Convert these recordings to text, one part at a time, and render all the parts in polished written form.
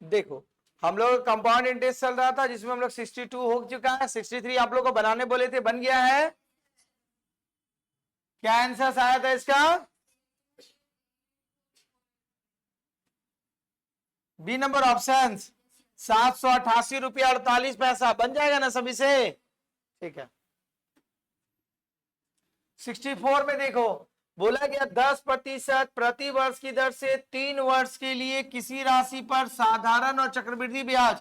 देखो हम लोग कंपाउंड इंटरेस्ट चल रहा था जिसमें हम लोग 62 हो चुका है, 63 आप लोग को बनाने बोले थे, बन गया है। क्या आंसर आया था इसका? बी नंबर ऑप्शन 788 रुपया 48 पैसा बन जाएगा ना सभी से? ठीक है। 64 में देखो बोला गया 10% प्रति वर्ष की दर से 3 वर्ष के लिए किसी राशि पर साधारण और चक्रवृद्धि ब्याज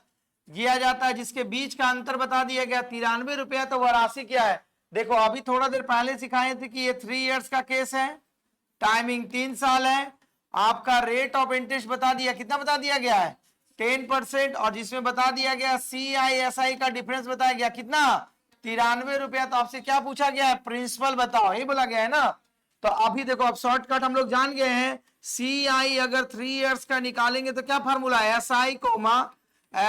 दिया जाता है जिसके बीच का अंतर बता दिया गया 93 रुपया। तो वह राशि क्या है? देखो अभी थोड़ा देर पहले सिखाए थे कि ये 3 इयर्स का केस है, टाइमिंग 3 साल है, आपका रेट ऑफ इंटरेस्ट बता दिया, कितना बता दिया गया है 10%, और जिसमें बता दिया गया CISI का डिफरेंस बताया गया कितना 93 रुपया। तो आपसे क्या पूछा गया है? प्रिंसिपल बताओ, ये बोला गया है ना। तो अभी देखो अब शॉर्टकट हम लोग जान गए हैं, CI अगर 3 इयर्स का निकालेंगे तो क्या फार्मूला है? SI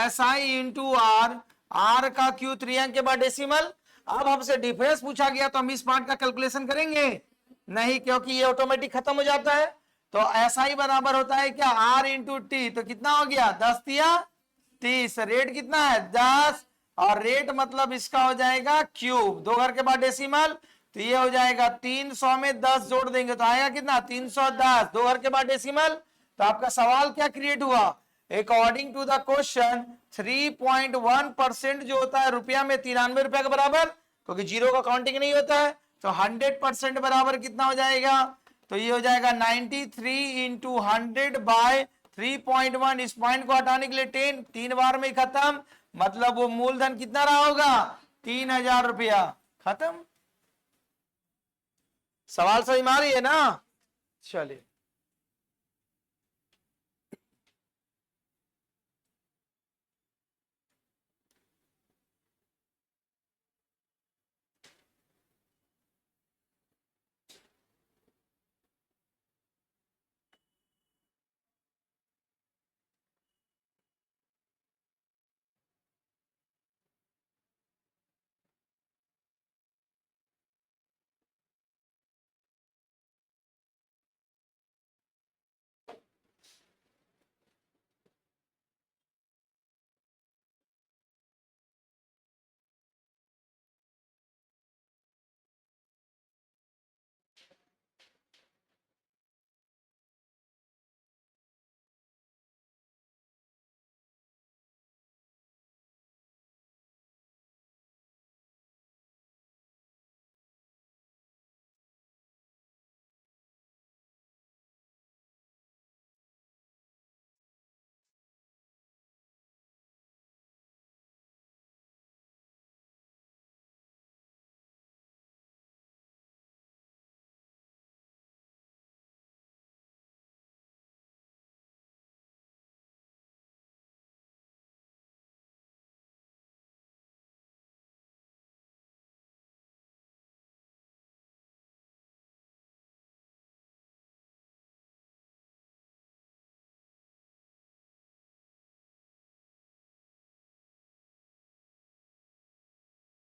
SI इंटू R का क्यू 3 अंक के बाद डेसिमल। अब हमसे डिफरेंस पूछा गया तो हम इस पार्ट का कैलकुलेशन करेंगे नहीं, क्योंकि ये ऑटोमेटिक खत्म हो जाता है। तो SI बराबर होता है क्या? R into T. तो कितना हो गया 10 या 30, रेट कितना है 10, और रेट मतलब इसका हो जाएगा क्यूब, 2 घर के बाद डेसिमल, तो ये हो जाएगा 300 में 10 जोड़ देंगे तो आएगा कितना 310, 2 घर के बाद डेसिमल। तो आपका सवाल क्या क्रिएट हुआ? अकॉर्डिंग टू द क्वेश्चन 3.1% जो होता है रुपया में 93 रुपया के बराबर, क्योंकि जीरो का काउंटिंग नहीं होता है, तो 100% बराबर कितना हो जाएगा? तो ये हो जाएगा 93 इंटू 100 बाय 3.1, इस पॉइंट को हटाने के लिए 10, 3 बार में खत्म, मतलब वो मूलधन कितना रहा होगा 3000 रुपया। खत्म। सवाल समझ में आ रही है ना? चलिए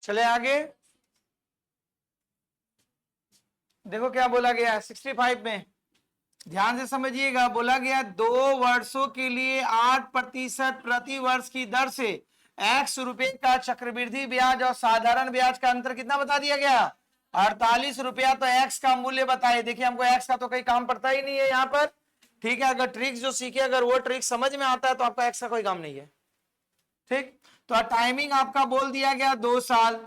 चले आगे। देखो क्या बोला गया है 65 में, ध्यान से समझिएगा। बोला गया 2 वर्षों के लिए 8% प्रति वर्ष की दर से x रुपए का चक्रवृद्धि ब्याज और साधारण ब्याज का अंतर कितना बता दिया गया 48 रुपया। तो x का मूल्य बताइए। देखिए हमको x का तो कोई काम पड़ता ही नहीं है यहाँ पर, ठीक है। अगर ट्रिक्स जो सीखे अगर वो ट्रिक समझ में आता है तो आपका x का कोई काम नहीं है, ठीक। तो टाइमिंग आपका बोल दिया गया 2 साल,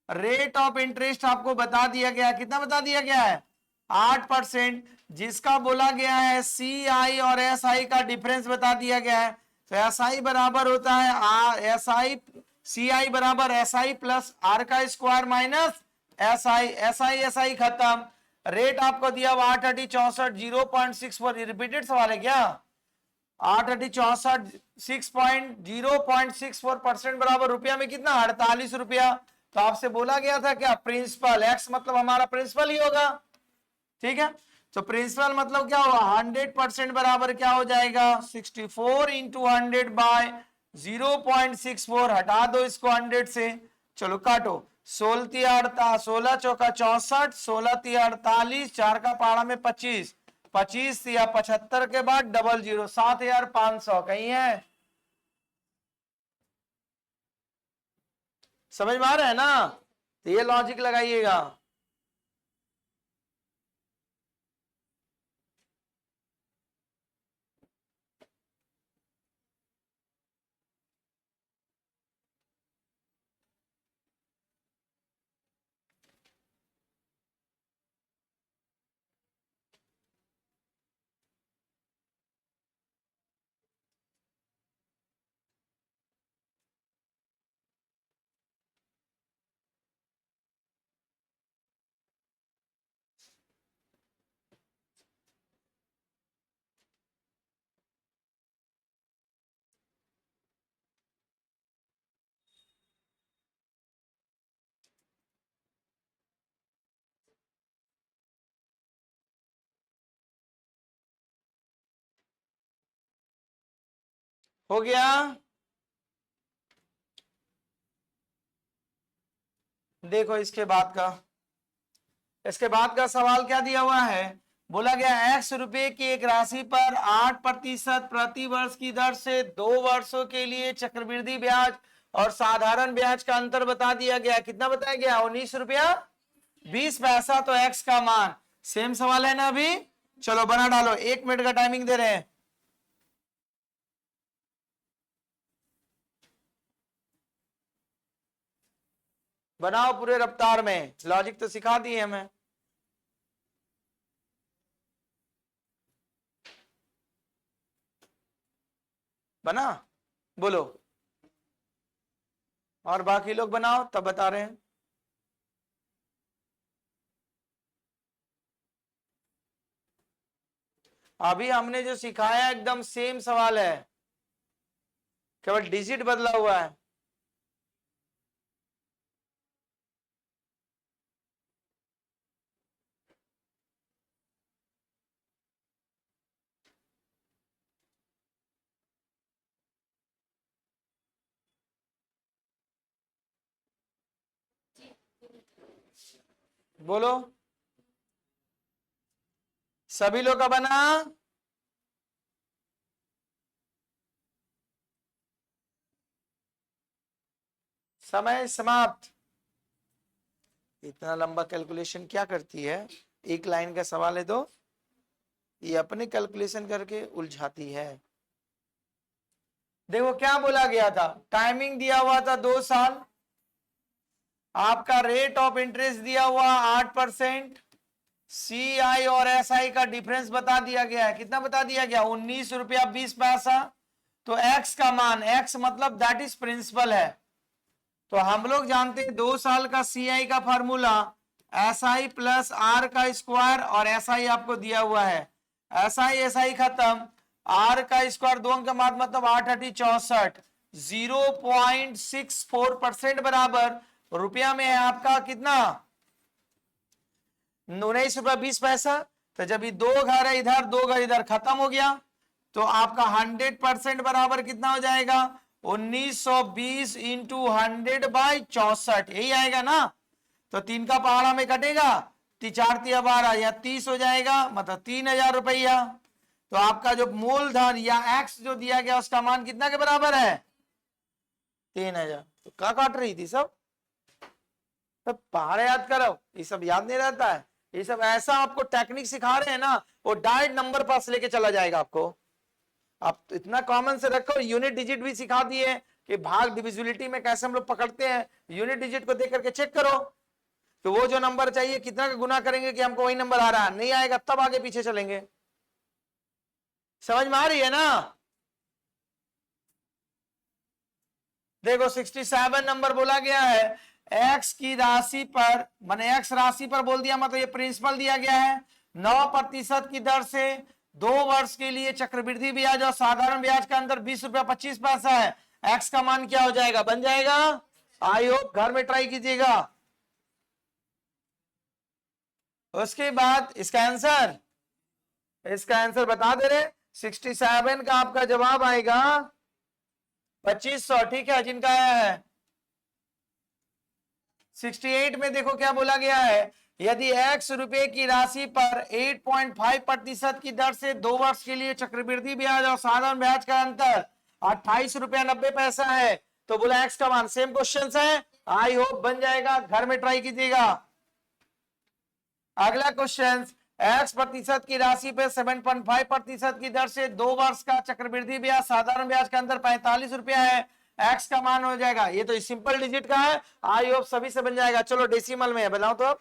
रेट ऑफ इंटरेस्ट आपको बता दिया गया, कितना बता दिया गया है 8%, जिसका बोला गया है CI और SI का डिफरेंस बता दिया गया है। तो SI बराबर होता है SI, CI बराबर SI प्लस R का स्क्वायर माइनस SI खत्म। रेट आपको दिया हुआ 8/64 0.64, रिपीटेड सवाल है क्या? 8/64 6.0.64% बराबर रुपया में कितना 48 रुपया। तो आपसे बोला गया था क्या प्रिंसिपल, x मतलब हमारा प्रिंसिपल ही होगा, ठीक है। तो प्रिंसिपल मतलब क्या होगा 100% बराबर क्या हो जाएगा 64 इंटू 100 बाय 0.64, हटा दो इसको 100 से, चलो काटो 16 चौका 64, 16 48, 4 का पारा में 25, 25 या 75 के बाद 00, 7500 कहीं है समझ में आ रहा है ना? तो ये लॉजिक लगाइएगा। हो गया? देखो इसके बाद का सवाल क्या दिया हुआ है? बोला गया x रुपए की एक राशि पर 8% प्रति वर्ष की दर से 2 वर्षों के लिए चक्रवृद्धि ब्याज और साधारण ब्याज का अंतर बता दिया गया। कितना बताया गया? 19 रुपया 20 पैसा। तो x का मान सेम सवाल है ना अभी? चलो बना डालो, 1 मिनट का टाइमिंग दे रहे हैं। बनाओ पूरे रफ्तार में, लॉजिक तो सिखा दी है मैं। बना? बोलो। और बाकी लोग बनाओ, तब बता रहे हैं। अभी हमने जो सिखाया एकदम सेम सवाल है, केवल डिजिट बदला हुआ है। बोलो, सभी लोग का बना? समय समाप्त। इतना लंबा कैलकुलेशन क्या करती है? एक लाइन का सवाल है तो ये अपने कैलकुलेशन करके उलझाती है। देखो क्या बोला गया था, टाइमिंग दिया हुआ था 2 साल, आपका रेट ऑफ इंटरेस्ट दिया हुआ 8%, CI और SI का डिफरेंस बता दिया गया है। कितना बता दिया गया? 19 रुपया 20 पैसा। तो x का मान, x मतलब दैट इज प्रिंसिपल है। तो हम लोग जानते हैं 2 साल का CI का फॉर्मूला SI प्लस R का स्क्वायर, और SI आपको दिया हुआ है। SI खत्म, R का स्क्वायर 2 अंक का मतलब 8 8 64, 0.64% बराबर रुपया में है आपका कितना? 19 रुपया 20 पैसा। तो जब ये 2 घर है इधर, 2 घर इधर, खत्म हो गया। तो आपका 100% बराबर कितना हो जाएगा? 1920 इंटू 100/64, यही आएगा ना? तो 3 का पहाड़ा में कटेगा, 4×3=12 या 30 हो जाएगा, मतलब 3000 रुपया। तो आपका जो मूलधन या एक्स जो दिया गया उसका मान कितना के बराबर है? 3000। तो क्या काट रही थी सब? तो पहाड़ याद करो, ये सब याद नहीं रहता है। ये सब ऐसा आपको टेक्निक सिखा रहे हैं ना, वो डायरेक्ट नंबर पास लेके चला जाएगा आपको। आप इतना कॉमन से रखो। यूनिट डिजिट भी सिखा दिए कि भाग डिविजिबिलिटी में कैसे हम लोग पकड़ते हैं। यूनिट डिजिट को देख करके चेक करो, तो वो जो नंबर चाहिए कितना का गुना करेंगे कि हमको वही नंबर आ रहा है, नहीं आएगा तब आगे पीछे चलेंगे। समझ में आ रही है ना? देखो 67 नंबर बोला गया है, एक्स की राशि पर, मैंने एक्स राशि पर बोल दिया, मतलब ये प्रिंसिपल दिया गया है। 9% की दर से 2 वर्ष के लिए चक्रवृद्धि ब्याज और साधारण ब्याज का अंतर 20 रुपया 25 पैसा है। एक्स का मान क्या हो जाएगा? बन जाएगा? आई होप घर में ट्राई कीजिएगा। उसके बाद इसका आंसर बता दे रहे। 67 का आपका जवाब आएगा 2500। ठीक है, जिनका आया है 68 में देखो क्या बोला गया है, यदि x रुपए की राशि पर 8.5% की दर से 2 वर्ष के लिए चक्रवृद्धि ब्याज और साधारण ब्याज का अंतर 28 रुपया 90 पैसा है, तो बोला x का मान, सेम क्वेश्चन है, आई होप बन जाएगा, घर में ट्राई कीजिएगा। अगला क्वेश्चन, x प्रतिशत की राशि पे 7.5% की दर से 2 वर्ष का चक्रवृद्धि ब्याज साधारण ब्याज के अंदर 45 रुपया है, x का मान हो जाएगा, ये तो सिंपल डिजिट का है, आई होप सभी से बन जाएगा। चलो डेसिमल में है, बनाओ तो।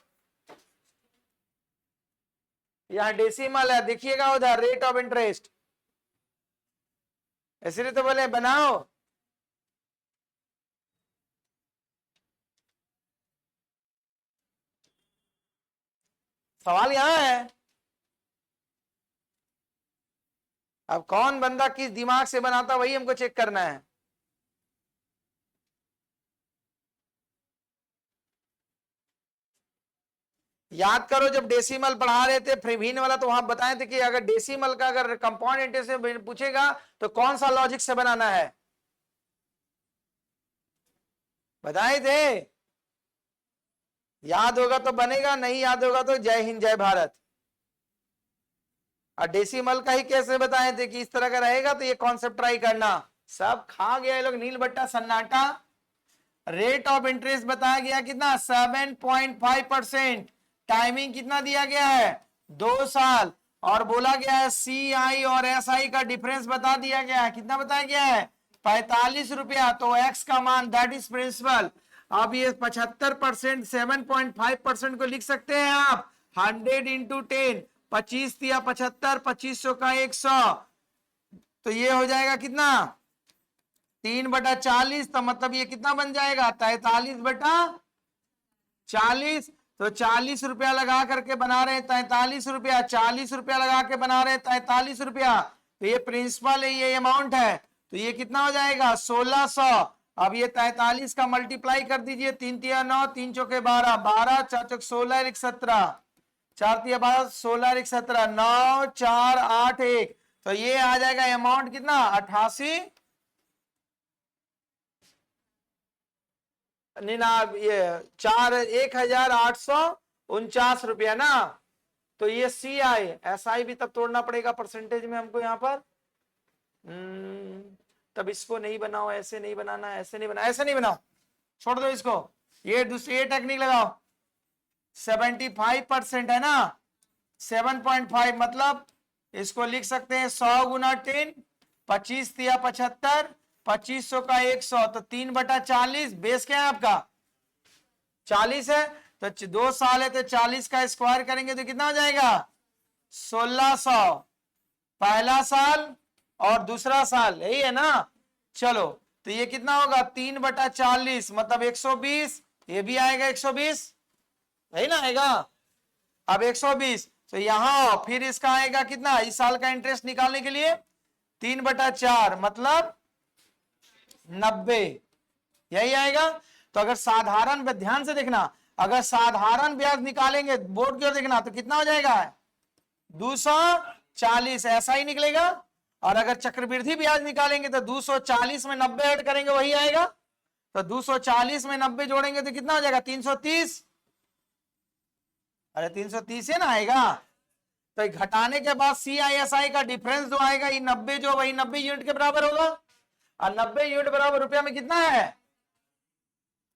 यहाँ डेसिमल है, देखिएगा उधर रेट ऑफ इंटरेस्ट, इसलिए तो बोले बनाओ। सवाल यहां है, अब कौन बंदा किस दिमाग से बनाता वही हमको चेक करना है। याद करो जब डेसिमल पढ़ा रहे थे फ्रीभिन्न वाला, तो वहां बताए थे कि अगर डेसिमल का अगर कंपाउंड इंटरेस्ट से पूछेगा तो कौन सा लॉजिक से बनाना है, बताए थे। याद होगा तो बनेगा, नहीं याद होगा तो जय हिंद जय भारत। और डेसिमल का ही कैसे बताए थे कि इस तरह का रहेगा, तो ये कॉन्सेप्ट ट्राई करना। सब खा गया ये लोग, नील बट्टा सन्नाटा। रेट ऑफ इंटरेस्ट बताया गया कितना, 7.5%। टाइमिंग कितना दिया गया है, 2 साल। और बोला गया है सी आई और एस आई का डिफरेंस बता दिया गया है, कितना बताया गया है, 45 रुपया। तो एक्स का मान दैट इज प्रिंसिपल। अब ये 75%, 7.5% को लिख सकते हैं आप 100 इंटू 10, 25 दिया 75, 2500 का 100, तो ये हो जाएगा कितना 3/40। तो मतलब ये कितना बन जाएगा 43/40। तो 40 रुपया लगा करके बना रहे हैं 43 रुपया, 40 रुपया लगा के बना रहे हैं 43 रुपया। तो ये प्रिंसिपल है, ये अमाउंट है, तो ये कितना हो जाएगा 1600। अब ये 43 का मल्टीप्लाई कर दीजिए, 3 तिया 9, 3 चौके 12, 12 4 चौक 16 1 17, 4 तिया 12, 16 1 17, 9 4 8 1। तो ये आ जाएगा अमाउंट कितना 88, नहीं ना, ये 1849 रुपया ना। तो ये सी आई, एस आई भी तब तोड़ना पड़ेगा परसेंटेज में हमको यहाँ पर। तब इसको नहीं बनाओ, ऐसे नहीं बनाना, ऐसे नहीं बनाओ, ऐसे नहीं बनाओ, छोड़ दो इसको। ये दूसरी ये टेक्निक लगाओ, 75% है ना, 7.5 मतलब इसको लिख सकते हैं 100 गुना 10, 25 तिया 75, 2500 का 100, तो 3/40। बेस क्या है आपका 40 है, तो 2 साल है तो 40 का स्क्वायर करेंगे तो कितना हो जाएगा 1600, पहला साल और दूसरा साल, यही है ना। चलो तो ये कितना होगा 3/40 मतलब 120, ये भी आएगा 120, यही ना आएगा। अब 120, तो यहां फिर इसका आएगा कितना, इस साल का इंटरेस्ट निकालने के लिए 3/4 मतलब 90, यही आएगा। तो अगर साधारण, ध्यान से देखना, अगर साधारण ब्याज निकालेंगे बोर्ड की ओर देखना, तो कितना हो जाएगा 240, ऐसा ही निकलेगा। और अगर चक्रवृद्धि ब्याज निकालेंगे तो 240 में 90 ऐड करेंगे वही आएगा। तो 240 में 90 जोड़ेंगे तो कितना हो जाएगा 330, अरे 330 है ना आएगा। तो घटाने के बाद सी आई एस आई का डिफरेंस जो आएगा ये 90, जो वही 90 यूनिट के बराबर होगा। और 90 यूनिट बराबर रुपया में कितना है,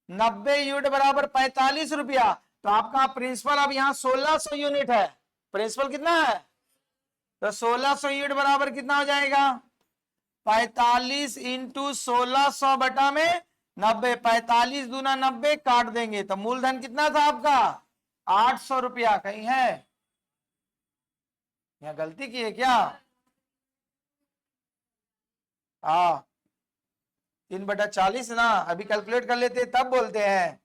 90 यूनिट बराबर 45 रुपया। तो आपका प्रिंसिपल अब यहाँ 1600 यूनिट है, प्रिंसिपल कितना है, तो 1600 यूनिट बराबर कितना हो जाएगा 45 इंटू 1600 बटा में 90, 45 दूना 90 काट देंगे, तो मूलधन कितना था आपका 800 रुपया। कहीं है यहाँ गलती की है क्या, हाँ 3/40 ना, अभी कैलकुलेट कर लेते तब बोलते हैं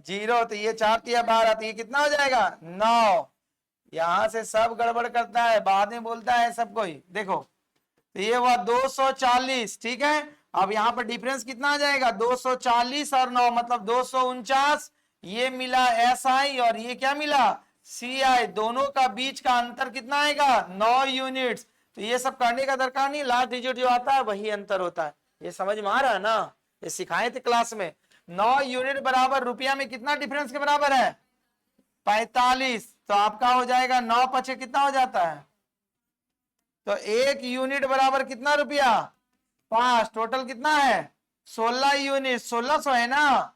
0। तो ये 4 तिया 12, तो ये कितना हो जाएगा 9। यहां से सब गड़बड़ करता है, बाद में बोलता है सब कोई। देखो तो ये हुआ 240, ठीक है। अब यहाँ पर डिफरेंस कितना आ जाएगा 240 और 9 मतलब 249। ये मिला एस आई और ये क्या मिला सी आई, दोनों का बीच का अंतर कितना आएगा 9 यूनिट्स। तो ये सब करने का दरकार नहीं, लास्ट डिजिट जो आता है वही अंतर होता है। ये समझ में आ रहा है ना, ये सिखाए थे क्लास में। 9 यूनिट बराबर रुपया में कितना डिफरेंस के बराबर है 45। तो आपका हो जाएगा 9 पचे कितना हो जाता है, तो 1 यूनिट बराबर कितना रुपया 5, टोटल कितना है 16 यूनिट, 1600 है ना।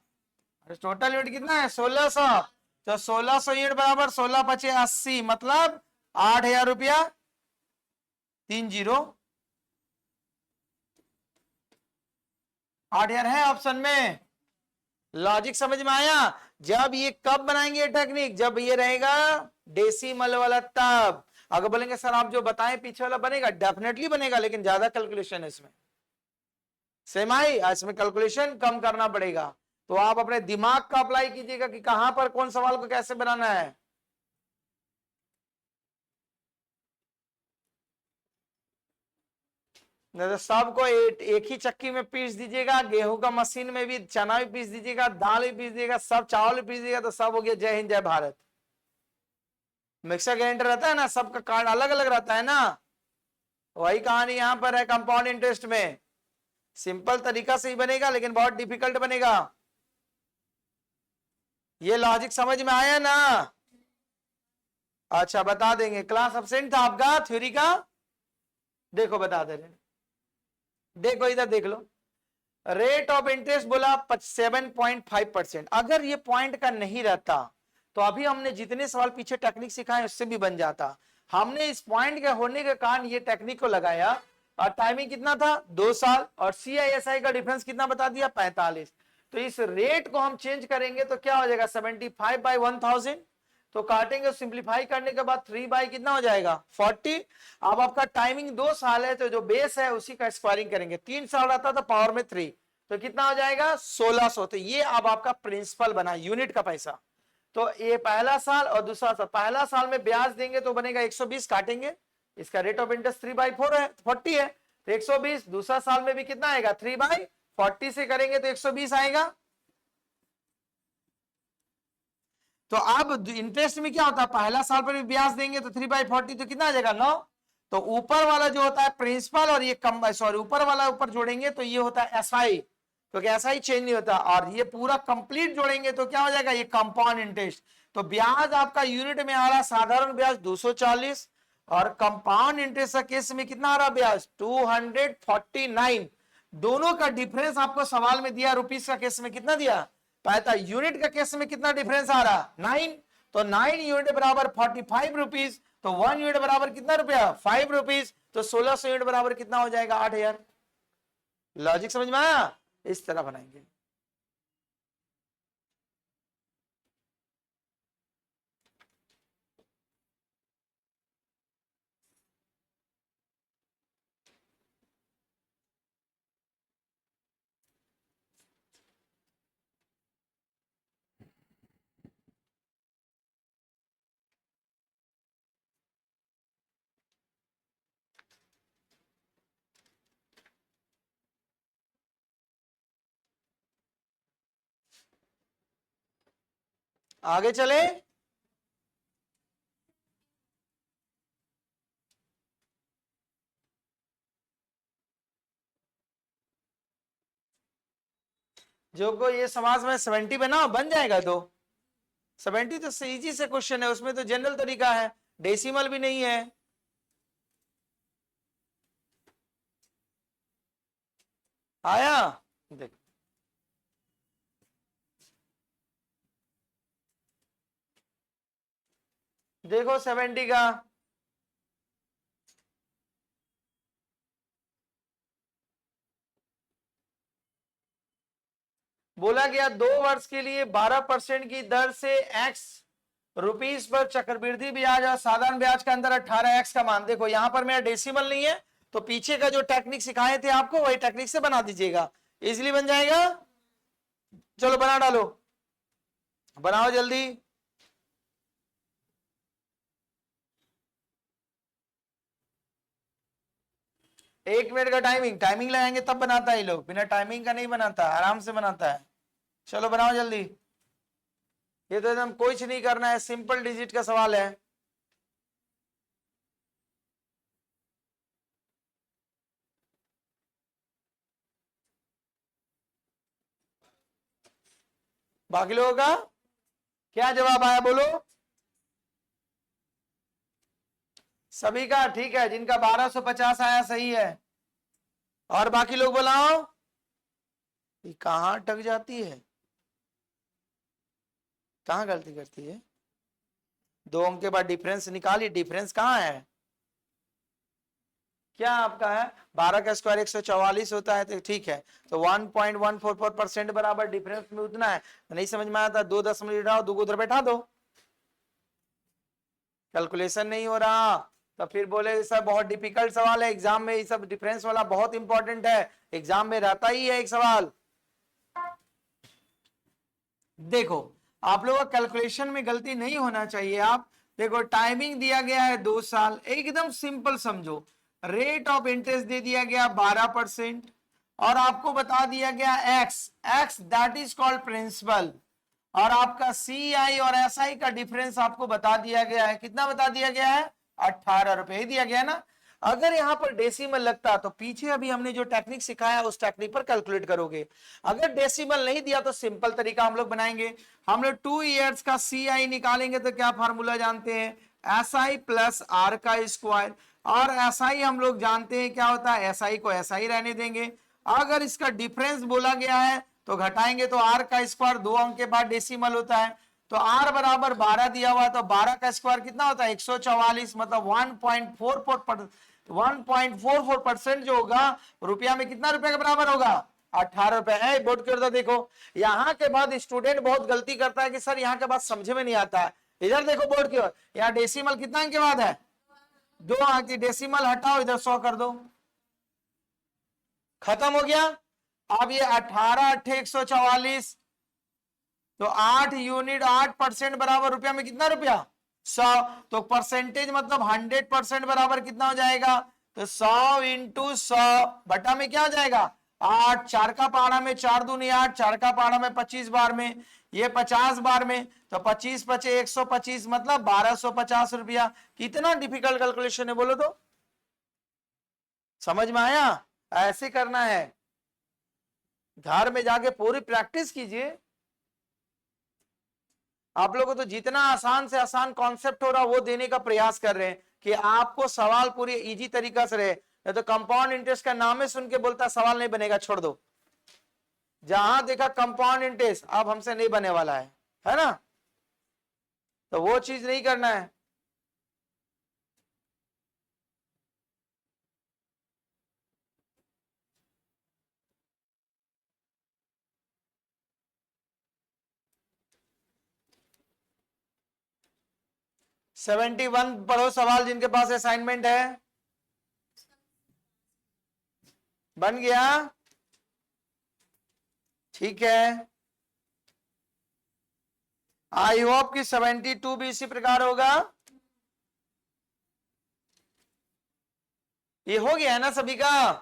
टोटल यूनिट कितना है 1600। तो 1600 यूनिट बराबर 16 पचे 80, मतलब 8000 रुपया 30। 8000 है ऑप्शन में। लॉजिक समझ में आया? जब ये कब बनाएंगे टेक्निक, जब ये रहेगा डेसिमल वाला तब। अगर बोलेंगे सर आप जो बताएं पीछे वाला बनेगा, डेफिनेटली बनेगा, लेकिन ज्यादा कैलकुलेशन है इसमें। सेम आई, इसमें कैलकुलेशन कम करना पड़ेगा। तो आप अपने दिमाग का अप्लाई कीजिएगा कि कहां पर कौन सवाल को कैसे बनाना है। नहीं तो सबको एक ही चक्की में पीस दीजिएगा, गेहूं का मशीन में भी चना भी पीस दीजिएगा, दाल भी पीस दीजिएगा, सब चावल भी पीस दीजिएगा, तो सब हो गया जय हिंद जय भारत। मिक्सर ग्राइंडर रहता है ना, सबका कार्ड अलग अलग रहता है ना। वही कहानी यहां पर है कंपाउंड इंटरेस्ट में। सिंपल तरीका से ही बनेगा, लेकिन बहुत डिफिकल्ट बनेगा। ये लॉजिक समझ में आया ना? अच्छा बता देंगे। क्लास एब्सेंट था आपका थ्योरी का? देखो बता दे रहे, देखो इधर देख लो। रेट ऑफ इंटरेस्ट बोला 7.5%। अगर ये पॉइंट का नहीं रहता तो अभी हमने जितने सवाल पीछे टेक्निक सिखाए उससे भी बन जाता। हमने इस पॉइंट के होने के कारण ये टेक्निक को लगाया। और टाइमिंग कितना था 2 साल, और CISI का डिफरेंस कितना बता दिया 45। तो इस रेट को हम चेंज करेंगे तो क्या हो जाएगा 75/1000। तो काटेंगे, सिंप्लीफाई करने के बाद 3 बाई कितना हो जाएगा 40। अब आपका टाइमिंग 2 साल है, तो जो बेस है उसी का स्क्वायरिंग करेंगे। 3 साल रहता तो पावर में 3, तो कितना हो जाएगा 1600। तो ये अब आपका प्रिंसिपल बना, यूनिट का पैसा। तो ये पहला साल और दूसरा साल। पहला साल में ब्याज देंगे तो बनेगा 120, काटेंगे। इसका रेट ऑफ इंटरेस्ट 3/4 है, 40 है, तो 120। दूसरा साल में भी कितना आएगा 3/40 से करेंगे तो 120 आएगा। तो अब इंटरेस्ट में क्या होता है, पहला साल पर भी ब्याज देंगे तो 3/40, तो कितना आ जाएगा 9। तो ऊपर वाला जो होता है प्रिंसिपल, और ये कम, सॉरी ऊपर वाला ऊपर जोड़ेंगे तो ये होता है SI, क्योंकि SI चेंज नहीं होता। और ये पूरा कंप्लीट जोड़ेंगे तो क्या हो जाएगा ये कंपाउंड इंटरेस्ट। तो ब्याज आपका यूनिट में आ रहा है, साधारण ब्याज 240, और कंपाउंड इंटरेस्ट का केस में कितना आ रहा ब्याज 249। दोनों का डिफरेंस आपको सवाल में दिया, रुपीस का केस में कितना दिया पता, यूनिट का केस में कितना डिफरेंस आ रहा 9। तो 9 यूनिट बराबर 45 रुपीज। तो 1 यूनिट बराबर कितना रुपया 5 रुपीज। तो 1600 यूनिट बराबर कितना हो जाएगा 8000। लॉजिक समझ में आया? इस तरह बनाएंगे। आगे चले। जो को ये समाज में 70 बनाओ बन जाएगा। तो 70 तो इजी से क्वेश्चन है, उसमें तो जनरल तरीका है, डेसिमल भी नहीं है। आया देख, देखो 70 का बोला गया 2 वर्ष के लिए 12% की दर से x रुपीस पर चक्रवृद्धि ब्याज और साधारण ब्याज के अंदर 18x का मान। देखो यहां पर मेरा डेसिमल नहीं है, तो पीछे का जो टेक्निक सिखाए थे आपको वही टेक्निक से बना दीजिएगा, इजीली बन जाएगा। चलो बना डालो, बनाओ जल्दी। एक मिनट का टाइमिंग, टाइमिंग लगाएंगे तब बनाता है ये लोग, बिना टाइमिंग का नहीं बनाता, आराम से बनाता है। चलो बनाओ जल्दी। ये तो एकदम कुछ नहीं करना है, सिंपल डिजिट का सवाल है। बाकी लोगों का क्या जवाब आया बोलो? सभी का ठीक है, जिनका 1250 आया सही है। और बाकी लोग बुलाओ, कहां अटक जाती है। कहाँ गलती करती है? 2 अंक के बाद डिफरेंस निकालिए, डिफरेंस कहाँ है? क्या आपका है 12 का स्क्वायर 144 होता है, तो ठीक है, तो 1.144% बराबर डिफरेंस में उतना है। नहीं समझ में आता 2 दशमलव उठाओ, 2 को उधर बैठा दो, कैलकुलेशन नहीं हो रहा तो फिर बोले सर बहुत डिफिकल्ट सवाल है, एग्जाम में ये सब डिफरेंस वाला बहुत इंपॉर्टेंट है, एग्जाम में रहता ही है एक सवाल। देखो आप लोगों का कैलकुलेशन में गलती नहीं होना चाहिए। आप देखो टाइमिंग दिया गया है 2 साल, एकदम सिंपल समझो। रेट ऑफ इंटरेस्ट दे दिया गया 12% और आपको बता दिया गया X that is called principal, और आपका CI और SI का डिफरेंस आपको बता दिया गया है। कितना बता दिया गया है? 18 रुपए ही दिया गया ना। अगर यहां पर डेसिमल लगता तो पीछे अभी हमने जो टेक्निक सिखाया उस टेक्निक पर कैलकुलेट करोगे। अगर डेसिमल नहीं दिया तो सिंपल तरीका हम लोग बनाएंगे। हम लोग 2 इयर्स का CI निकालेंगे तो क्या फार्मूला जानते हैं? SI प्लस R का स्क्वायर, और SI हम लोग जानते हैं क्या होता है, SI को SI रहने देंगे। अगर इसका डिफरेंस बोला गया है तो घटाएंगे तो R का स्क्वायर 2 अंक के बाद डेसिमल होता है, तो R बराबर 12 दिया हुआ, तो 12 का स्क्वायर कितना होता है? 144, मतलब 1.44% जो होगा रुपया में कितना रुपए के बराबर होगा? 18 रुपए है। बोर्ड की ओर देखो, यहां के बाद स्टूडेंट बहुत गलती करता है कि सर यहाँ के बाद समझे में नहीं आता है। इधर देखो बोर्ड की ओर, यहाँ डेसिमल कितना अंक के बाद है? 2 अंक की, डेसिमल हटाओ, इधर 100 कर दो, खत्म हो गया। अब ये 18 अट्ठे 144, तो 8 यूनिट 8% बराबर रुपया में कितना रुपया? 100, तो परसेंटेज मतलब 100% बराबर कितना हो जाएगा? तो 100 इंटू 100 बटा में क्या हो जाएगा? 8, 4 का पहाड़ा में 4 दूनी 8, 4 का पहाड़ा में 25 बार में, ये 50 बार में, तो 25 पचे 125, मतलब 1250 रुपया। कितना डिफिकल्ट कैलकुलेशन है बोलो तो? समझ में आया? ऐसे करना है, घर में जाके पूरी प्रैक्टिस कीजिए। आप लोगों को तो जितना आसान से आसान कॉन्सेप्ट हो रहा वो देने का प्रयास कर रहे हैं कि आपको सवाल पूरी इजी तरीका से रहे। तो कंपाउंड इंटरेस्ट का नाम ही सुन के बोलता सवाल नहीं बनेगा, छोड़ दो। जहां देखा कंपाउंड इंटरेस्ट अब हमसे नहीं बने वाला है ना, तो वो चीज नहीं करना है। सेवेंटी 71 पढ़ो सवाल जिनके पास असाइनमेंट है। बन गया? ठीक है, आई होप कि 72 भी इसी प्रकार होगा। ये हो गया है ना सभी का?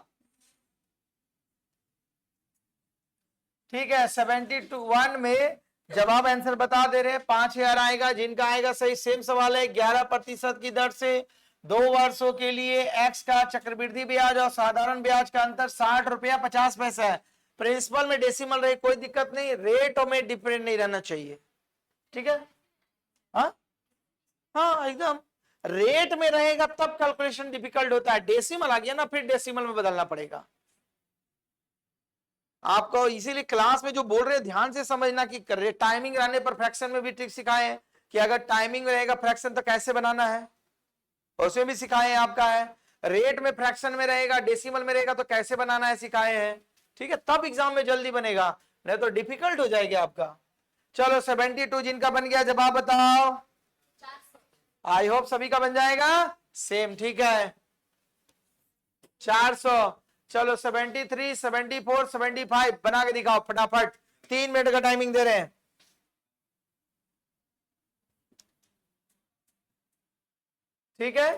ठीक है, 71 में जवाब आंसर बता दे रहे हैं, 5000 आएगा। जिनका आएगा सही, सेम सवाल है, 11% की दर से 2 वर्षों के लिए एक्स का चक्रवृद्धि ब्याज और साधारण ब्याज का अंतर 60 रुपया 50 पैसा है। प्रिंसिपल में डेसिमल रहे कोई दिक्कत नहीं, रेट में डिफरेंट नहीं रहना चाहिए। ठीक है, हाँ हाँ एकदम, रेट में रहेगा तब कैलकुलेशन डिफिकल्ट होता है। डेसिमल आ गया ना, फिर डेसिमल में बदलना पड़ेगा आपको। इसीलिए क्लास में जो बोल रहे हैं ध्यान से समझना कि टाइमिंग रहने पर फ्रैक्शन में भी ट्रिक सिखाए हैं कि अगर टाइमिंग में रहेगा फ्रैक्शन तो कैसे बनाना है, उसमें भी सिखाए हैं आपका है। रेट में फ्रैक्शन में रहेगा, डेसिमल में रहेगा तो कैसे बनाना है सिखाए हैं। ठीक है, तब एग्जाम में जल्दी बनेगा, नहीं तो डिफिकल्ट हो जाएगा आपका। चलो 72 जिनका बन गया जवाब बताओ। आई होप सभी का बन जाएगा सेम। ठीक है, 400। चलो 73, 74, 75 बना के दिखाओ फटाफट, 3 मिनट का टाइमिंग दे रहे हैं। ठीक है,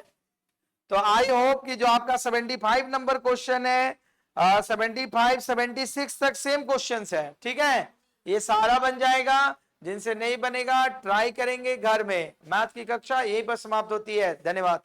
तो आई होप कि जो आपका 75 नंबर क्वेश्चन है, 75, 76 तक सेम क्वेश्चन है। ठीक है, ये सारा बन जाएगा। जिनसे नहीं बनेगा ट्राई करेंगे घर में। मैथ की कक्षा यही पर समाप्त होती है। धन्यवाद।